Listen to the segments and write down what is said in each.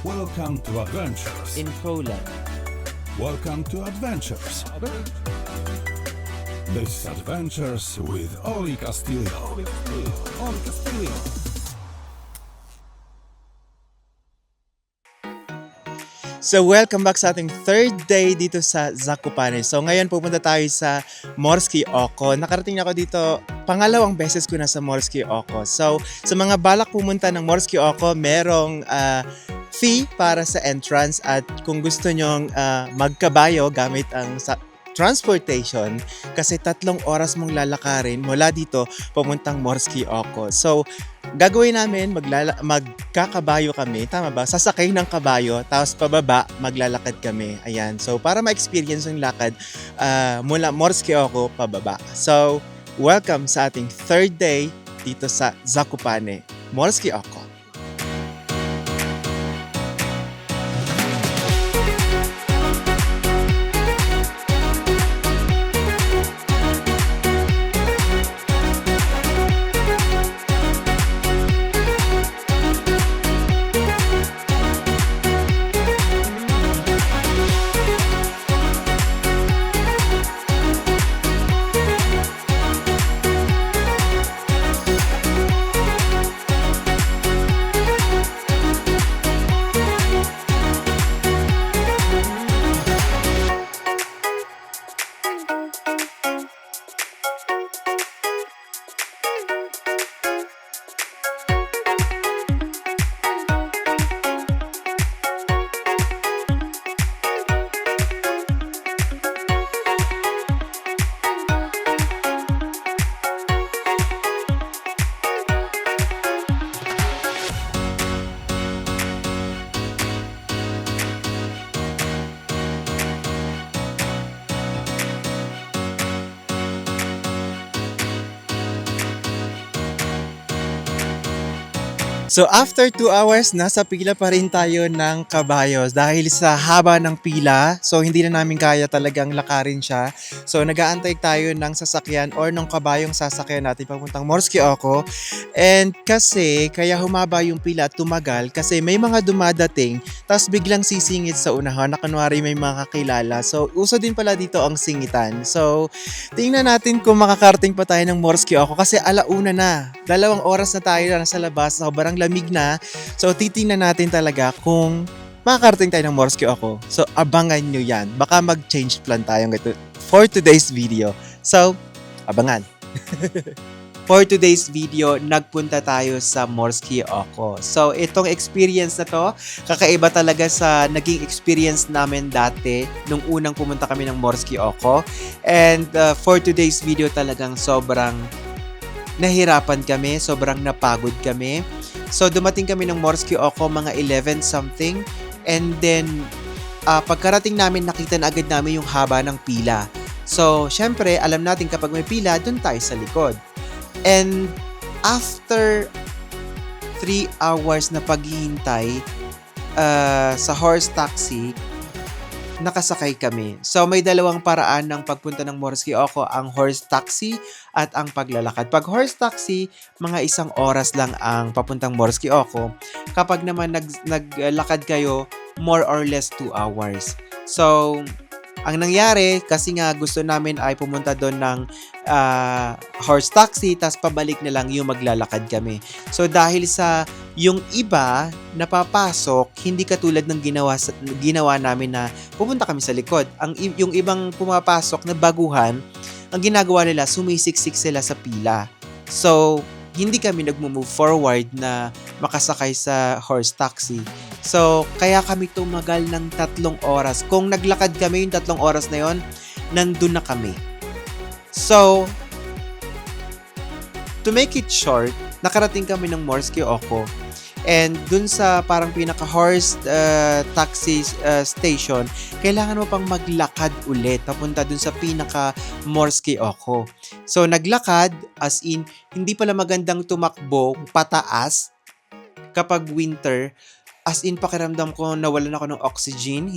Welcome to Adventures. in Poland. Welcome to Adventures. This is Adventures with Oli Castillo. Oli Castillo. So welcome back sa ating third day dito sa Zakopane. So ngayon pupunta tayo sa Morskie Oko. Nakarating na ako dito, pangalawang beses ko na sa Morskie Oko. So sa mga balak pumunta ng Morskie Oko, merong fee para sa entrance at kung gusto nyong magkabayo gamit ang transportation kasi 3 oras mong lalakarin mula dito pamuntang Morskie Oko. So gagawin namin, magkakabayo kami, tama ba? Sasakay ng kabayo, tapos pababa, maglalakad kami. Ayan. So, para ma-experience yung lakad mula Morskie Oko, pababa. So, welcome sa ating third day dito sa Zakopane, Morskie Oko. So after 2 hours, nasa pila pa rin tayo ng kabayos dahil sa haba ng pila. So hindi na namin kaya talagang lakarin siya. So nag-aantay tayo ng sasakyan or ng kabayong sasakyan natin papuntang Morskie Oko. And kasi kaya humaba yung pila at tumagal kasi may mga dumadating tapos biglang sisingit sa unahan na kunwari may mga kakilala. So uso din pala dito ang singitan. So tingnan natin kung makakarating pa tayo ng Morskie Oko kasi alauna na. 2 oras na tayo na nasa labas. Sobrang lamig na. So, titingnan natin talaga kung makakarating tayo ng Morskie Oko. So, abangan nyo yan. Baka mag-change plan tayo for today's video. So, abangan. For today's video, nagpunta tayo sa Morskie Oko. So, itong experience na to, kakaiba talaga sa naging experience namin dati nung unang pumunta kami ng Morskie Oko. And for today's video talagang sobrang nahirapan kami, sobrang napagod kami. So, dumating kami ng Morskie Oko mga 11 something. And then, pagkarating namin, nakita na agad namin yung haba ng pila. So, syempre, alam natin kapag may pila, dun tayo sa likod. And after 3 hours na paghihintay sa horse taxi, nakasakay kami. So, may 2 paraan ng pagpunta ng Morskie Oko, ang horse taxi at ang paglalakad. Pag horse taxi, mga 1 oras lang ang papuntang Morskie Oko. Kapag naman naglakad kayo, more or less 2 hours. So, ang nangyari, kasi nga gusto namin ay pumunta doon ng horse taxi, tas pabalik na lang yung maglalakad kami. So, dahil sa yung iba napapasok, hindi katulad ng ginawa namin na pumunta kami sa likod. Yung ibang pumapasok na baguhan, ang ginagawa nila, sumisiksik sila sa pila. So, hindi kami nagmo-move forward na makasakay sa horse taxi. So, kaya kami tumagal ng 3 oras. Kung naglakad kami yung 3 oras na yon, nandun na kami. So, to make it short, nakarating kami ng Morskie Oko. And dun sa parang pinaka-horse taxi station, kailangan mo pang maglakad ulit papunta dun sa pinaka-Morskie Oko. So, naglakad, as in, hindi pala magandang tumakbo pataas kapag winter. As in, pakiramdam ko nawalan ako ng oxygen.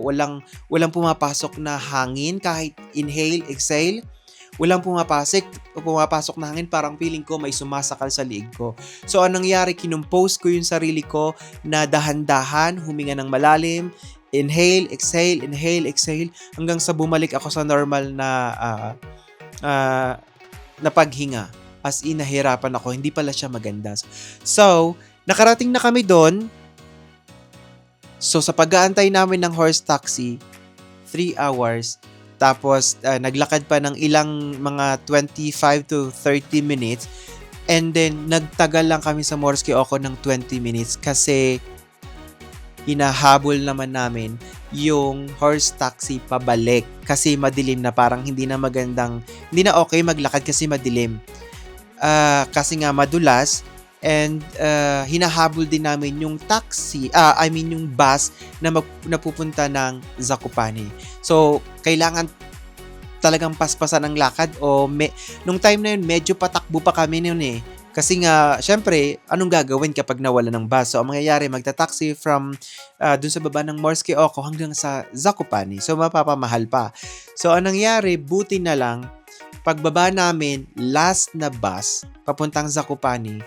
Walang pumapasok na hangin kahit inhale, exhale. walang pumapasok na hangin, parang feeling ko may sumasakal sa liig ko. So, anong nangyari, kinumpose ko yung sarili ko na dahan-dahan, huminga ng malalim, inhale, exhale, hanggang sa bumalik ako sa normal na paghinga. As in, nahirapan ako, hindi pala siya maganda. So, nakarating na kami doon. So, sa pag-aantay namin ng horse taxi, 3 hours, tapos naglakad pa ng ilang mga 25 to 30 minutes, and then nagtagal lang kami sa Morsky Oko ng 20 minutes kasi hinahabol naman namin yung horse taxi pabalik kasi madilim na, parang hindi na okay maglakad kasi madilim. Kasi nga madulas, and hinahabol din namin yung yung bus na napupunta ng Zakopane. So, kailangan talagang paspasan ang lakad nung time na yun, medyo patakbo pa kami noon eh. Kasi nga, syempre, anong gagawin kapag nawala ng bus? So, ang mangyayari, magta-taxi from dun sa baba ng Morsky Oko hanggang sa Zakopane. So, mapapamahal pa. So, anong nangyari, buti na lang, pagbaba namin, last na bus, papuntang Zakopane,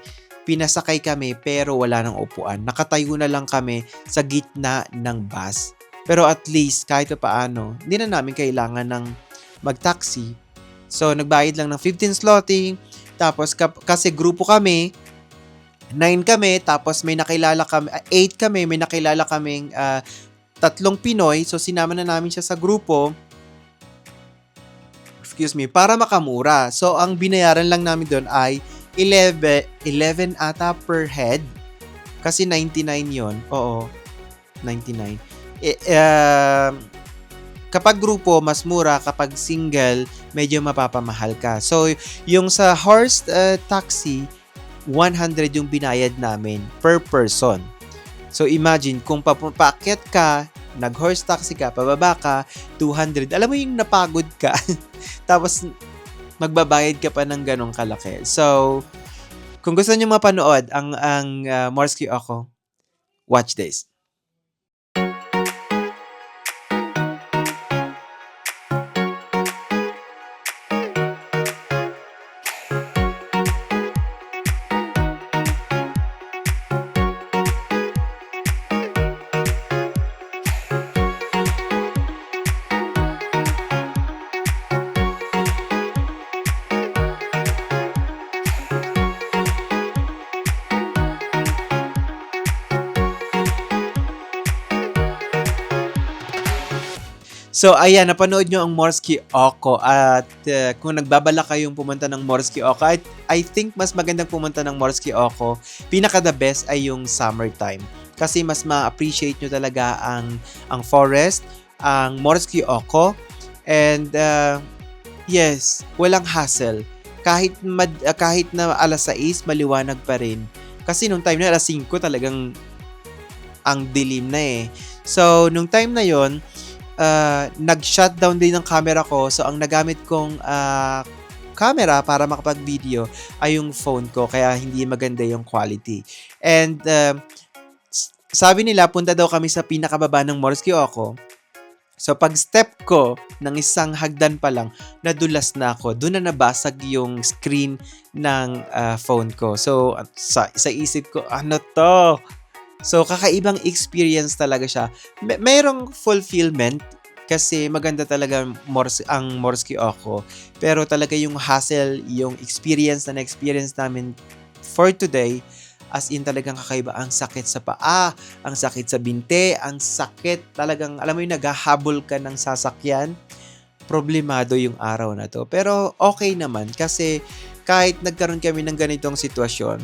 pinasakay kami pero wala nang upuan. Nakatayo na lang kami sa gitna ng bus. Pero at least, kahit paano, hindi na namin kailangan ng mag-taxi. So, nagbayad lang ng 15 zloty. Tapos, kasi grupo kami, 9 kami, tapos may nakilala kami, 8 kami, may nakilala kaming 3 Pinoy. So, sinama na namin siya sa grupo. Para makamura. So, ang binayaran lang namin doon ay 11 ata per head. Kasi 99 yon. Oo, 99. Kapag grupo, mas mura. Kapag single, medyo mapapamahal ka. So, yung sa horse taxi, 100 yung binayad namin per person. So, imagine, kung paakyat ka, nag-horse taxi ka, pababa ka, 200. Alam mo yung napagod ka. Tapos, magbabayad ka pa ng ganong kalaki. So, kung gusto niyo mapanood ang Morsky Oko, watch this. So, ayan, napanood nyo ang Morsky Oko at kung nagbabala kayong pumunta ng Morsky Oko, I think mas magandang pumunta ng Morsky Oko, pinaka-the best ay yung summertime. Kasi mas ma-appreciate nyo talaga ang forest, ang Morsky Oko, and yes, walang hassle. Kahit na alas 6, maliwanag pa rin. Kasi nung time na alas 5, talagang ang dilim na eh. So, nung time na yon, nag-shutdown din ng camera ko. So, ang nagamit kong camera para makapag-video ay yung phone ko. Kaya hindi maganda yung quality. And sabi nila, punta daw kami sa pinakababa ng Morsky Oko. So, pag step ko ng isang hagdan pa lang, nadulas na ako. Doon na nabasag yung screen ng phone ko. So, sa isip ko, ano to? So, kakaibang experience talaga siya. Mayroong fulfillment kasi maganda talaga ang Morsky Oko. Pero talaga yung hassle, yung experience na na-experience namin for today, as in talagang kakaiba. Ang sakit sa paa, ang sakit sa binte, ang sakit talagang, alam mo yung naghahabol ka ng sasakyan. Problemado yung araw na to. Pero okay naman kasi kahit nagkaroon kami ng ganitong sitwasyon,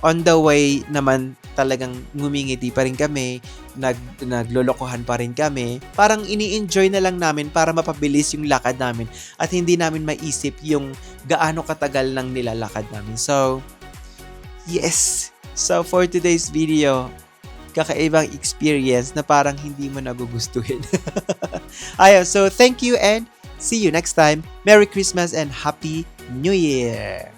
on the way naman talagang ngumingiti pa rin kami, naglolokohan pa rin kami. Parang ini-enjoy na lang namin para mapabilis yung lakad namin at hindi namin maisip yung gaano katagal nang nilalakad namin. So, yes! So, for today's video, kakaibang experience na parang hindi mo nagugustuhin. Ayun, so thank you and see you next time. Merry Christmas and Happy New Year!